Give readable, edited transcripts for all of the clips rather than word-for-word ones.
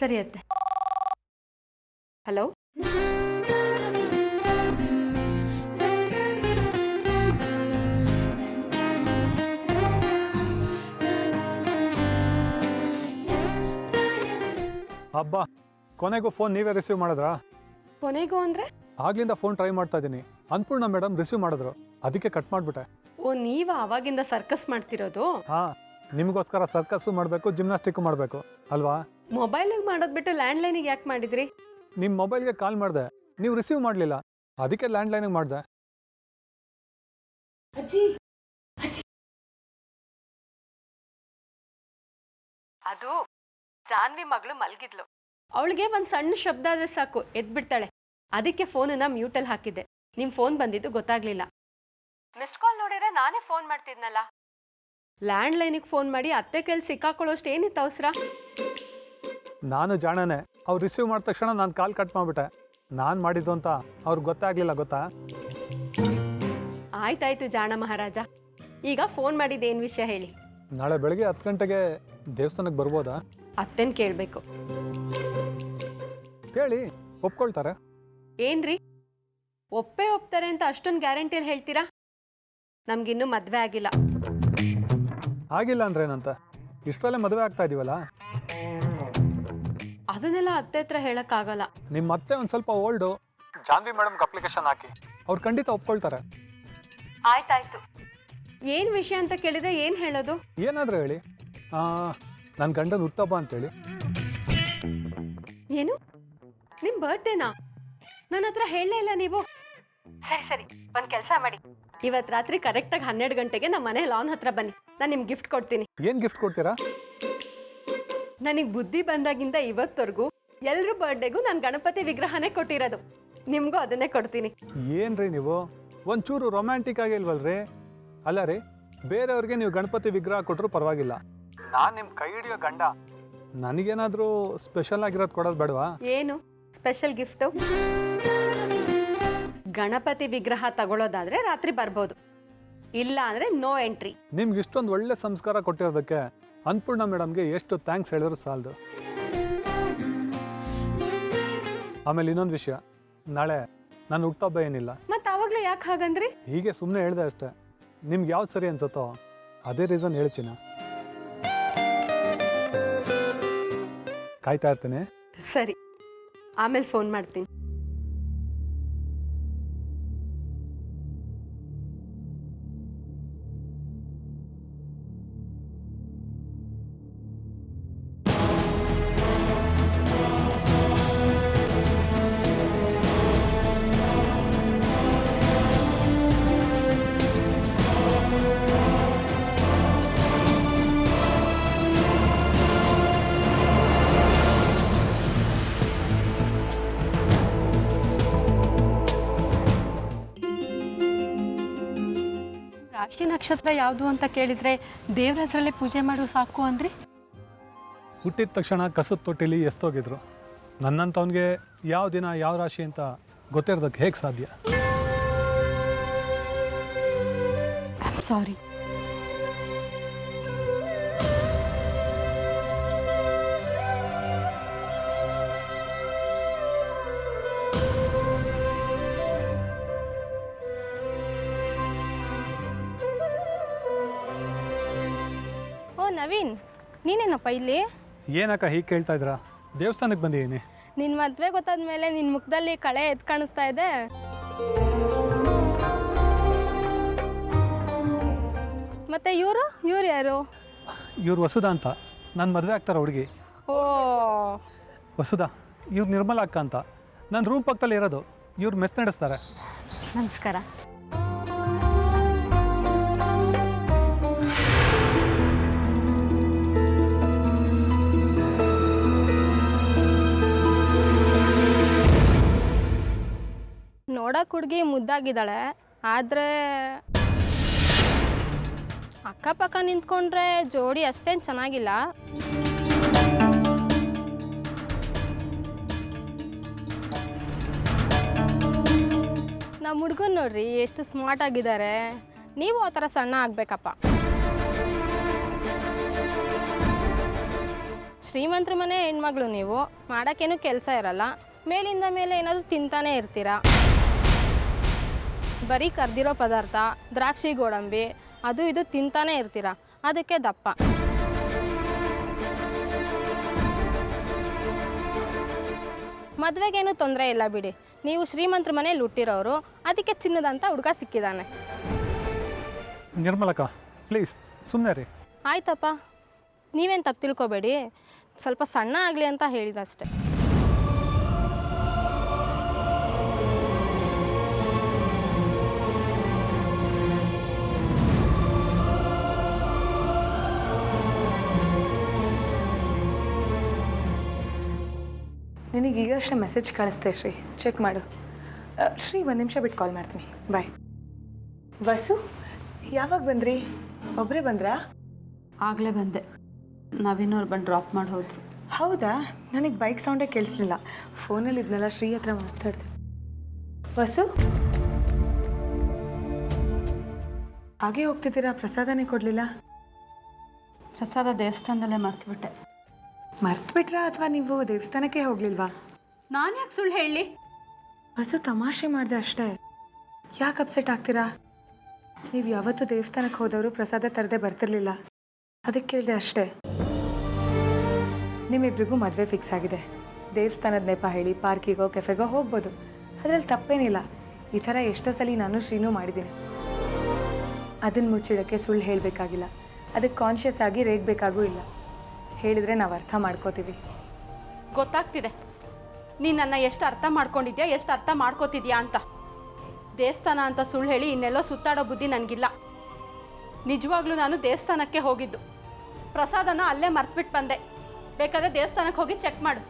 ಸರಿ ಅತ್ತೆ. ಹಲೋ, ಅಬ್ಬಾ, ಕೊನೆಗೂ ಫೋನ್ ನೀವೇ ರಿಸೀವ್ ಮಾಡಿದ್ರಾ? ಕೊನೆಗೂ ಅಂದ್ರೆ? ಆಗ್ಲಿಂದ ಫೋನ್ ಟ್ರೈ ಮಾಡ್ತಾ ಇದ್ದೀನಿ. ಅನ್ಪೂರ್ಣ ಮೇಡಮ್ ರಿಸೀವ್ ಮಾಡಿದ್ರು, ಅದಕ್ಕೆ ಕಟ್ ಮಾಡಿಬಿಟ್ಟೆ. ಓ, ನೀವ ಅವಾಗಿಂದ ಸರ್ಕಸ್ ಮಾಡ್ತಿರೋದು? ಹಾ, ನಿಮಗೋಸ್ಕರ ಸರ್ಕಸ್ಸು ಮಾಡಬೇಕು, ಜಿಮ್ನಾಸ್ಟಿಕ್ಕು ಮಾಡಬೇಕು ಅಲ್ವಾ? ಮೊಬೈಲಿಗೆ ಮಾಡೋದು ಬಿಟ್ಟು ಲ್ಯಾಂಡ್ಲೈನಿಗೆ ಯಾಕೆ ಮಾಡಿದ್ರಿ? ನಿಮ್ಮ ಮೊಬೈಲ್ಗೆ ಕಾಲ್ ಮಾಡಿದೆ, ನೀವು ರಿಸೀವ್ ಮಾಡಲಿಲ್ಲ, ಅದಕ್ಕೆ ಲ್ಯಾಂಡ್ಲೈನಿಗೆ ಮಾಡಿದೆ. ಅದು ಜಾನ್ವಿ ಮಗಳು ಮಲಗಿದ್ಲು. ಅವಳಿಗೆ ಒಂದು ಸಣ್ಣ ಶಬ್ದ ಆದ್ರೆ ಸಾಕು ಎದ್ಬಿಡ್ತಾಳೆ. ಅದಕ್ಕೆ ಫೋನನ್ನ ಮ್ಯೂಟಲ್ಲಿ ಹಾಕಿದ್ದೆ. ನಿಮ್ ಫೋನ್ ಬಂದಿದ್ದು ಗೊತ್ತಾಗ್ಲಿಲ್ಲ. ಮಿಸ್ಡ್ ಕಾಲ್ ನೋಡಿದ್ರೆ ನಾನೇ ಫೋನ್ ಮಾಡ್ತಿದ್ನಲ್ಲ. ಲ್ಯಾಂಡ್ಲೈನಿಗೆ ಫೋನ್ ಮಾಡಿ ಅತ್ತೆ ಕೈಲಿ ಸಿಕ್ಕಾಕೊಳ್ಳೋಷ್ಟು ಏನಿತ್ತು ಅವಸರ? ನಾನು ಜಾಣನೆ, ಅವ್ರು ರಿಸೀವ್ ಮಾಡಿದ ತಕ್ಷಣ ನಾನು ಕಾಲ್ ಕಟ್ ಮಾಡಿಬಿಟ್ಟೆ. ನಾನು ಮಾಡಿದ್ದು ಅಂತ ಅವ್ರಿಗೆ ಗೊತ್ತಾಗ್ಲಿಲ್ಲ, ಗೊತ್ತಾ? ಆಯ್ತಾಯ್ತು ಜಾಣ ಮಹಾರಾಜ. ಈಗ ಫೋನ್ ಮಾಡಿದ್ದೇನು ವಿಷಯ ಹೇಳಿ. ನಾಳೆ ಬೆಳಗ್ಗೆ 10 ಗಂಟೆಗೆ ದೇವಸ್ಥಾನಕ್ಕೆ ಬರ್ಬೋದಾ? ಅತ್ತೆನ್ ಕೇಳಬೇಕು. ಕೇಳಿ, ಒಪ್ಕೊಳ್ತಾರೆ. ಏನ್ರಿ, ಒಪ್ತಾರೆ ಅಂತ ಅಷ್ಟೊಂದು ಗ್ಯಾರಂಟಿಯಲ್ಲಿ ಹೇಳ್ತೀರಾ? ನಮ್ಗಿನ್ನೂ ಮದ್ವೆ ಆಗಿಲ್ಲ. ಆಗಿಲ್ಲ ಅಂದ್ರೆ ಏನಂತ, ಇಷ್ಟರಲ್ಲೇ ಮದುವೆ ಆಗ್ತಾ ಇದೀವಲ್ಲ. ಅದನ್ನೆಲ್ಲ ಅತ್ತೆ ಹತ್ರ ಹೇಳಕ್ಕಾಗಲ್ಲ. ನಿಮ್ಮ ಅತ್ತೆ ಒಂದು ಸ್ವಲ್ಪ ಓಲ್ಡು. ಜಾನ್ವಿ ಮೇಡಮ್ಗೆ ಅಪ್ಲಿಕೇಶನ್ ಹಾಕಿ, ಅವ್ರು ಖಂಡಿತ ಒಪ್ಕೊಳ್ತಾರೆ. ಆಯ್ತಾಯ್ತು. ಏನ್ ವಿಷಯ ಅಂತ ಕೇಳಿದ್ರೆ ಏನ್ ಹೇಳೋದು? ಏನಾದರೂ ಹೇಳಿ. ನನ್ನ ಗಂಡನ ಹುಟ್ಟಬ್ಬ ಅಂತೇಳಿ. ಏನು, ನಿಮ್ ಬರ್ಡೇನಾ? ನನ್ನ ಹತ್ರ ಹೇಳಲೇ ಇಲ್ಲ ನೀವು. ಸರಿ ಸರಿ, ಒಂದ್ ಕೆಲಸ ಮಾಡಿ, ಇವತ್ತು ರಾತ್ರಿ ಕರೆಕ್ಟಾಗಿ 12 ಗಂಟೆಗೆ ನಮ್ಮ ಮನೆ ಲಾನ್ ಹತ್ರ ಬನ್ನಿ. ನಾನು ನಿಮ್ಗೆ ಗಿಫ್ಟ್ ಕೊಡ್ತೀನಿ. ಏನು ಗಿಫ್ಟ್ ಕೊಡ್ತೀರಾ? ನನಗೆ ಬುದ್ಧಿ ಬಂದಾಗಿಂದ ಇವತ್ತವರೆಗೂ ಎಲ್ರ ಬರ್ಡೇಗೂ ನಾನು ಗಣಪತಿ ವಿಗ್ರಹನೇ ಕೊಟ್ಟಿರೋದು. ನಿಮ್ಗೂ ಅದನ್ನೇ ಕೊಡ್ತೀನಿ. ಏನ್ರಿ ನೀವು, ಒಂಚೂರು ರೊಮ್ಯಾಂಟಿಕ್ ಆಗಿಲ್ವಲ್ರಿ? ಅಲ್ಲ ರೀ, ಬೇರೆಯವ್ರಿಗೆ ನೀವು ಗಣಪತಿ ವಿಗ್ರಹ ಕೊಟ್ಟರು ಪರವಾಗಿಲ್ಲ, ನಾನು ನಿಮ್ಮ ಕೈ ಹಿಡಿಯೋ ಗಂಡ, ನನಗೇನಾದರೂ ಸ್ಪೆಷಲ್ ಆಗಿರೋದು ಕೊಡೋದು ಬೇಡವಾ? ಏನು ಸ್ಪೆಷಲ್ ಗಿಫ್ಟು? ಗಣಪತಿ ವಿಗ್ರಹ ತಗೊಳ್ಳೋದಾದ್ರೆ ರಾತ್ರಿ ಬರ್ಬೋದು, ಇಲ್ಲ ಅಂದ್ರೆ ನೋ ಎಂಟ್ರಿ. ನಿಮ್ಗೆ ಇಷ್ಟೊಂದು ಒಳ್ಳೆ ಸಂಸ್ಕಾರ ಕೊಟ್ಟಿರೋದಕ್ಕೆ ಅನ್ಪೂರ್ಣ ಮೇಡಮ್ಗೆ ಎಷ್ಟು ಥ್ಯಾಂಕ್ಸ್ ಹೇಳಿದ್ರು ಸಾಲದು. ಆಮೇಲೆ ಇನ್ನೊಂದು ವಿಷಯ, ನಾಳೆ ನಾನು ಹುಟ್ಟುಹಬ್ಬ ಏನಿಲ್ಲ. ಮತ್ತೆ ಅವಾಗಲೇ ಯಾಕೆ ಹಾಗಂದ್ರಿ? ಹೀಗೆ ಸುಮ್ಮನೆ ಹೇಳಿದೆ ಅಷ್ಟೇ. ನಿಮ್ಗೆ ಯಾವ್ದು ಸರಿ ಅನ್ಸುತ್ತೋ ಅದೇ ರೀಸನ್ ಹೇಳ್ತೀನಿ. ಕಾಯ್ತಾ ಇರ್ತೀನಿ. ಸರಿ, ಆಮೇಲೆ ಫೋನ್ ಮಾಡ್ತೀನಿ. ರಾಶಿ ನಕ್ಷತ್ರ ಯಾವುದು ಅಂತ ಕೇಳಿದ್ರೆ ದೇವ್ರ ಹೆಸರಲ್ಲೇ ಪೂಜೆ ಮಾಡು ಸಾಕು ಅಂದ್ರಿ. ಹುಟ್ಟಿದ ತಕ್ಷಣ ಕಸದ ತೊಟ್ಟಿಲಿ ಎಸ್ತೋಗಿದ್ರು. ನನ್ನಂತವನಿಗೆ ಯಾವ ದಿನ ಯಾವ ರಾಶಿ ಅಂತ ಗೊತ್ತಿರೋದಕ್ಕೆ ಹೇಗೆ ಸಾಧ್ಯ? ಸಾರಿ. ನವೀನ್, ನೀನೇನಪ್ಪ ಇಲ್ಲಿ? ಏನಕ್ಕ ಹೀಗೆ ಕೇಳ್ತಾ ಇದ್ದೀರಾ? ದೇವಸ್ಥಾನಕ್ಕೆ ಬಂದಿದ್ದೀನಿ. ನಿನ್ನ ಮದುವೆ ಗೊತ್ತಾದ ಮೇಲೆ ನಿನ್ನ ಮುಖದಲ್ಲಿ ಕಳೆ ಎದ್ದು ಕಾಣಿಸ್ತಾ ಇದೆ. ಮತ್ತೆ ಇವರು ಯಾರು? ಇವ್ರು ವಸುಧಾ ಅಂತ, ನನ್ನ ಮದುವೆ ಆಗ್ತಾರ ಹುಡುಗಿ. ಓ, ವಸುಧಾ, ಇವ್ರು ನಿರ್ಮಲಾ ಅಕ್ಕ ಅಂತ, ನನ್ನ ರೂಮ್ ಪಕ್ಕದಲ್ಲಿ ಇರೋದು. ಇವ್ರು ಮೆಸ್ ನಡೆಸ್ತಾರೆ. ನಮಸ್ಕಾರ. ನೋಡಕ್ಕೆ ಹುಡುಗಿ ಮುದ್ದಾಗಿದ್ದಾಳೆ, ಆದರೆ ಅಕ್ಕಪಕ್ಕ ನಿಂತ್ಕೊಂಡ್ರೆ ಜೋಡಿ ಅಷ್ಟೇನು ಚೆನ್ನಾಗಿಲ್ಲ. ನಮ್ಮ ಹುಡುಗನ್ ನೋಡ್ರಿ ಎಷ್ಟು ಸ್ಮಾರ್ಟ್ ಆಗಿದ್ದಾರೆ. ನೀವು ಆ ಥರ ಸಣ್ಣ ಆಗಬೇಕಪ್ಪ. ಶ್ರೀಮಂತರ ಮನೆ ಹೆಣ್ಮಗಳು ನೀವು, ಮಾಡೋಕ್ಕೇನು ಕೆಲಸ ಇರಲ್ಲ, ಮೇಲಿಂದ ಮೇಲೆ ಏನಾದರೂ ತಿಂತಾನೆ ಇರ್ತೀರಾ. ಬರೀ ಕರ್ದಿರೋ ಪದಾರ್ಥ, ದ್ರಾಕ್ಷಿ ಗೋಡಂಬಿ ಅದು ಇದು ತಿಂತಾನೆ ಇರ್ತೀರಾ, ಅದಕ್ಕೆ ದಪ್ಪ. ಮದುವೆಗೇನು ತೊಂದರೆ ಇಲ್ಲ ಬಿಡಿ, ನೀವು ಶ್ರೀಮಂತರ ಮನೇಲಿ ಹುಟ್ಟಿರೋರು, ಅದಕ್ಕೆ ಚಿನ್ನದಂತ ಹುಡುಗ ಸಿಕ್ಕಿದ್ದಾನೆ. ನಿರ್ಮಲಕ್ಕ ಪ್ಲೀಸ್ ಸುಮ್ಮನೆ ರೀ. ಆಯ್ತಪ್ಪ, ನೀವೇನು ತಪ್ಪು ತಿಳ್ಕೊಬೇಡಿ, ಸ್ವಲ್ಪ ಸಣ್ಣ ಆಗಲಿ ಅಂತ ಹೇಳಿದಷ್ಟೆ. ನಿನಗೆ ಈಗಷ್ಟೇ ಮೆಸೇಜ್ ಕಳಿಸ್ದೆ ಶ್ರೀ, ಚೆಕ್ ಮಾಡು. ಶ್ರೀ ಒಂದು ನಿಮಿಷ ಬಿಟ್ಟು ಕಾಲ್ ಮಾಡ್ತೀನಿ, ಬಾಯ್. ವಸು ಯಾವಾಗ ಬಂದ್ರಿ? ಒಬ್ಬರೇ ಬಂದ್ರಾ? ಆಗಲೇ ಬಂದೆ, ನವೀನವ್ರು ಬಂದು ಡ್ರಾಪ್ ಮಾಡಿ ಹೋದ್ರು. ಹೌದಾ? ನನಗೆ ಬೈಕ್ ಸೌಂಡೇ ಕೇಳಿಸ್ಲಿಲ್ಲ, ಫೋನಲ್ಲಿ ಇದ್ನಲ್ಲ ಶ್ರೀ ಹತ್ರ ಮಾತಾಡ್ದೆ. ವಸು ಹಾಗೆ ಹೋಗ್ತಿದ್ದೀರಾ? ಪ್ರಸಾದನೇ ಕೊಡಲಿಲ್ಲ. ಪ್ರಸಾದ ದೇವಸ್ಥಾನದಲ್ಲೇ ಮರ್ತುಬಿಟ್ಟೆ. ಮರ್ತ್ಬಿಟ್ರಾ ಅಥವಾ ನೀವು ದೇವಸ್ಥಾನಕ್ಕೆ ಹೋಗ್ಲಿಲ್ವಾ? ನಾನು ಯಾಕೆ ಸುಳ್ಳು ಹೇಳಿ? ವಸು ತಮಾಷೆ ಮಾಡಿದೆ ಅಷ್ಟೇ, ಯಾಕೆ ಅಪ್ಸೆಟ್ ಆಗ್ತೀರಾ? ನೀವು ಯಾವತ್ತೂ ದೇವಸ್ಥಾನಕ್ಕೆ ಹೋದವರು ಪ್ರಸಾದ ತರದೆ ಬರ್ತಿರ್ಲಿಲ್ಲ, ಅದಕ್ಕೆ ಕೇಳಿದೆ ಅಷ್ಟೇ. ನಿಮ್ಮಿಬ್ರಿಗೂ ಮದುವೆ ಫಿಕ್ಸ್ ಆಗಿದೆ, ದೇವಸ್ಥಾನದ ನೆಪ ಹೇಳಿ ಪಾರ್ಕಿಗೋ ಕೆಫೆಗೋ ಹೋಗ್ಬೋದು, ಅದರಲ್ಲಿ ತಪ್ಪೇನಿಲ್ಲ. ಈ ಥರ ಎಷ್ಟೋ ಸಲ ನಾನು ಶ್ರೀನೂ ಮಾಡಿದ್ದೀನಿ. ಅದನ್ನು ಮುಚ್ಚಿಡೋಕ್ಕೆ ಸುಳ್ಳು ಹೇಳಬೇಕಾಗಿಲ್ಲ, ಅದಕ್ಕೆ ಕಾನ್ಷಿಯಸ್ ಆಗಿ ರೇಗಬೇಕಾಗೂ ಇಲ್ಲ. ಹೇಳಿದರೆ ನಾವು ಅರ್ಥ ಮಾಡ್ಕೋತೀವಿ. ಗೊತ್ತಾಗ್ತಿದೆ ನೀನು ನನ್ನ ಎಷ್ಟು ಅರ್ಥ ಮಾಡ್ಕೊಂಡಿದ್ಯಾ, ಎಷ್ಟು ಅರ್ಥ ಮಾಡ್ಕೋತಿದ್ಯಾ ಅಂತ. ದೇವಸ್ಥಾನ ಅಂತ ಸುಳ್ಳು ಹೇಳಿ ಇನ್ನೆಲ್ಲೋ ಸುತ್ತಾಡೋ ಬುದ್ಧಿ ನನಗಿಲ್ಲ. ನಿಜವಾಗ್ಲೂ ನಾನು ದೇವಸ್ಥಾನಕ್ಕೆ ಹೋಗಿದ್ದು, ಪ್ರಸಾದನ ಅಲ್ಲೇ ಮರ್ತ್ಬಿಟ್ಟು ಬಂದೆ. ಬೇಕಾದರೆ ದೇವಸ್ಥಾನಕ್ಕೆ ಹೋಗಿ ಚೆಕ್ ಮಾಡು.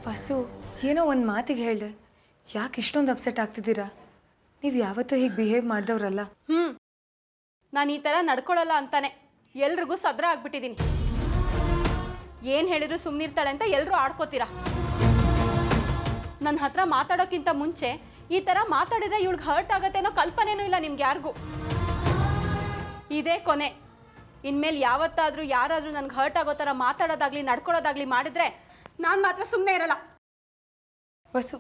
ವಸು ಏನೋ ಒಂದು ಮಾತಿಗೆ ಹೇಳಿದೆ, ಯಾಕೆ ಇಷ್ಟೊಂದು ಅಪ್ಸೆಟ್ ಆಗ್ತಿದ್ದೀರಾ? ನೀವು ಯಾವತ್ತೂ ಹೀಗೆ ಬಿಹೇವ್ ಮಾಡಿದವ್ರಲ್ಲ. ನಾನು ಈ ಥರ ನಡ್ಕೊಳ್ಳಲ್ಲ ಅಂತಾನೆ ಎಲ್ರಿಗೂ ಸದ್ರ ಆಗ್ಬಿಟ್ಟಿದ್ದೀನಿ. ಏನು ಹೇಳಿದ್ರು ಸುಮ್ಮನಿರ್ತಾಳೆ ಅಂತ ಎಲ್ಲರೂ ಆಡ್ಕೋತೀರಾ. ನನ್ನ ಹತ್ರ ಮಾತಾಡೋಕ್ಕಿಂತ ಮುಂಚೆ ಈ ಥರ ಮಾತಾಡಿದ್ರೆ ಇವಳಿಗೆ ಹರ್ಟ್ ಆಗತ್ತೆ ಅನ್ನೋ ಕಲ್ಪನೆನೂ ಇಲ್ಲ ನಿಮ್ಗೆ ಯಾರಿಗೂ. ಇದೇ ಕೊನೆ. ಇನ್ಮೇಲೆ ಯಾವತ್ತಾದರೂ ಯಾರಾದರೂ ನನಗೆ ಹರ್ಟ್ ಆಗೋ ಥರ ಮಾತಾಡೋದಾಗಲಿ ನಡ್ಕೊಳ್ಳೋದಾಗಲಿ ಮಾಡಿದರೆ ನಾನು ಮಾತ್ರ ಸುಮ್ಮನೆ ಇರಲ್ಲ. ವಸು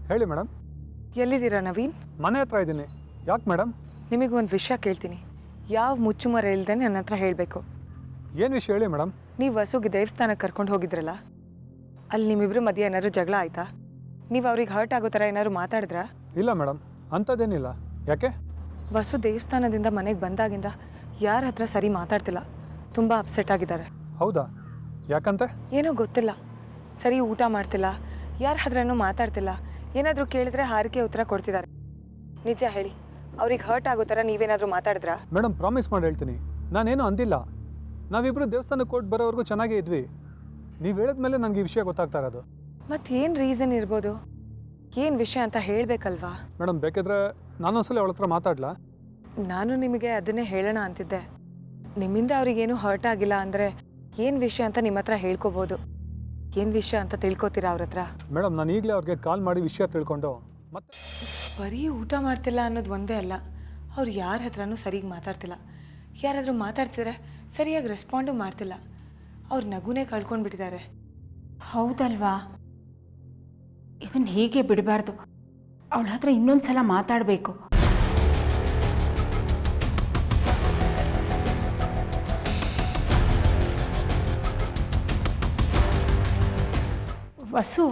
ಹೇಳಿ ಮೇಡಮ್. ಎಲ್ಲಿದ್ದೀರಾ ನವೀನ್? ಮನೆ ಹತ್ರ ಇದ್ದೀನಿ. ಯಾಕೆ ಮೇಡಮ್? ನಿಮಗೆ ಒಂದು ವಿಷಯ ಕೇಳ್ತೀನಿ, ಯಾವ ಮುಚ್ಚುಮರೆ ಇಲ್ಲದೆ ನನ್ನ ಹತ್ರ ಹೇಳಬೇಕು. ಏನು ವಿಷಯ ಹೇಳಿ ಮೇಡಮ್. ನೀವು ವಸುಗೆ ದೇವಸ್ಥಾನಕ್ಕೆ ಕರ್ಕೊಂಡು ಹೋಗಿದ್ರಲ್ಲ, ಅಲ್ಲಿ ನಿಮ್ಮಿಬ್ಬರು ಮಧ್ಯೆ ಏನಾದ್ರು ಜಗಳ ಆಯಿತಾ? ನೀವು ಅವ್ರಿಗೆ ಹರ್ಟ್ ಆಗೋ ಥರ ಏನಾದ್ರು ಮಾತಾಡಿದ್ರಾ? ಇಲ್ಲ ಮೇಡಮ್, ಅಂಥದ್ದೇನಿಲ್ಲ. ಯಾಕೆ? ವಸು ದೇವಸ್ಥಾನದಿಂದ ಮನೆಗೆ ಬಂದಾಗಿಂದ ಯಾರ ಹತ್ರ ಸರಿ ಮಾತಾಡ್ತಿಲ್ಲ, ತುಂಬ ಅಪ್ಸೆಟ್ ಆಗಿದ್ದಾರೆ. ಹೌದಾ? ಯಾಕಂತೆ? ಏನೋ ಗೊತ್ತಿಲ್ಲ, ಸರಿ ಊಟ ಮಾಡ್ತಿಲ್ಲ, ಯಾರ ಹತ್ರನೂ ಮಾತಾಡ್ತಿಲ್ಲ, ಏನಾದರೂ ಕೇಳಿದ್ರೆ ಹಾರಿಕೆ ಉತ್ತರ ಕೊಡ್ತಿದ್ದಾರೆ. ನಿಜ ಹೇಳಿ, ಅವ್ರಿಗೆ ಹರ್ಟ್ ಆಗೋ ಥರ ನೀವೇನಾದರೂ ಮಾತಾಡಿದ್ರಾ? ಮೇಡಮ್ ಪ್ರಾಮಿಸ್ ಮಾಡಿ ಹೇಳ್ತೀನಿ, ನಾನೇನು ಅಂದಿಲ್ಲ. ನಾವಿಬ್ಬರು ದೇವಸ್ಥಾನಕ್ಕೆ ಕೊಟ್ಟು ಬರೋವರೆಗೂ ಚೆನ್ನಾಗೇ ಇದ್ವಿ. ನೀವು ಹೇಳಿದ್ಮೇಲೆ ನನಗೆ ಈ ವಿಷಯ ಗೊತ್ತಾಗ್ತಾ ಇರೋದು. ಮತ್ತೇನು ರೀಸನ್ ಇರ್ಬೋದು? ಏನು ವಿಷಯ ಅಂತ ಹೇಳಬೇಕಲ್ವಾ? ಮೇಡಮ್ ಬೇಕಿದ್ರೆ ನಾನೊಂದ್ಸಲ ಅವಳ ಹತ್ರ ಮಾತಾಡ್ಲಾ? ನಾನು ನಿಮಗೆ ಅದನ್ನೇ ಹೇಳೋಣ ಅಂತಿದ್ದೆ. ನಿಮ್ಮಿಂದ ಅವ್ರಿಗೇನು ಹರ್ಟ್ ಆಗಿಲ್ಲ ಅಂದರೆ ಏನು ವಿಷಯ ಅಂತ ನಿಮ್ಮ ಹತ್ರ ಹೇಳ್ಕೊಬೋದು. ಏನು ವಿಷಯ ಅಂತ ತಿಳ್ಕೊತೀರಾ ಅವ್ರ ಹತ್ರ? ಮೇಡಮ್ ನಾನು ಈಗಲೇ ಅವ್ರಿಗೆ ಕಾಲ್ ಮಾಡಿ ವಿಷಯ ತಿಳ್ಕೊಂಡು ಮತ್ತೆ. ಬರೀ ಊಟ ಮಾಡ್ತಿಲ್ಲ ಅನ್ನೋದು ಒಂದೇ ಅಲ್ಲ, ಅವ್ರು ಯಾರ ಹತ್ರನೂ ಸರಿಯಾಗಿ ಮಾತಾಡ್ತಿಲ್ಲ. ಯಾರಾದರೂ ಮಾತಾಡ್ತಿದ್ರೆ ಸರಿಯಾಗಿ ರೆಸ್ಪಾಂಡು ಮಾಡ್ತಿಲ್ಲ. ಅವ್ರ ನಗುನೇ ಕಳ್ಕೊಂಡ್ಬಿಟ್ಟಿದ್ದಾರೆ. ಹೌದಲ್ವಾ? ಇದನ್ನು ಹೀಗೆ ಬಿಡಬಾರ್ದು, ಅವಳ ಹತ್ರ ಇನ್ನೊಂದು ಸಲ ಮಾತಾಡಬೇಕು. ವಸು,